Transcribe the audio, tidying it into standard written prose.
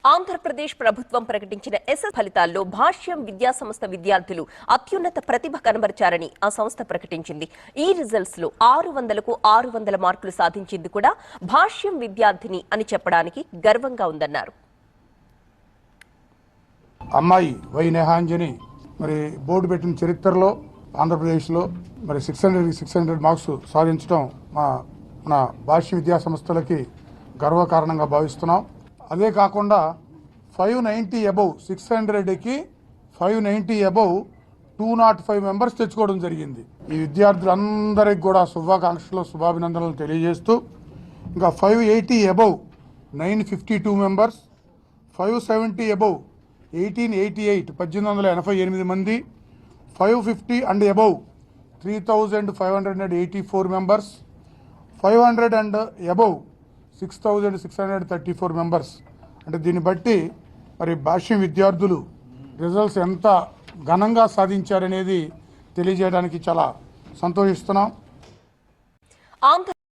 ఆంధ్రప్రదేశ్ ప్రభుత్వం ప్రకటించిన ఎస్ఎస్ ఫలితాల్లో భాష్యం విద్యా సంస్థ విద్యార్థులు అత్యున్నత ప్రతిభ కనబరిచారని ఆ సంస్థ ప్రకటించింది. ఈ రిజల్ట్స్ లో 600కు 600 మార్కులు సాధించింది కూడా భాష్యం విద్యార్థిని అని చెప్పడానికి గర్వంగా ఉందన్నారు. అమ్మాయి వై నేహాంజని మరి బోర్డు పెట్టిన చరిత్రలో ఆంధ్రప్రదేశ్లో మరి 600 మార్క్స్ సాధించడం మన భాష్య విద్యా సంస్థలకి గర్వకారణంగా భావిస్తున్నాం. అదే కాకుండా 590 అబౌవ్ 600కి 590 అబౌవ్ 205 మెంబర్స్ తెచ్చుకోవడం జరిగింది. ఈ విద్యార్థులందరికీ కూడా శుభాకాంక్షలు శుభాభినందనలు తెలియజేస్తూ ఇంకా 580 అబౌవ్ 952 మెంబర్స్, 570 అబౌవ్ 1888 మంది, 550 and above 3584 members, 500 and above 6634 members. అంటే దీన్ని బట్టి మరి భాష్యం విద్యార్థులు రిజల్ట్స్ ఎంత ఘనంగా సాధించారనేది తెలియజేయడానికి చాలా సంతోషిస్తున్నాం.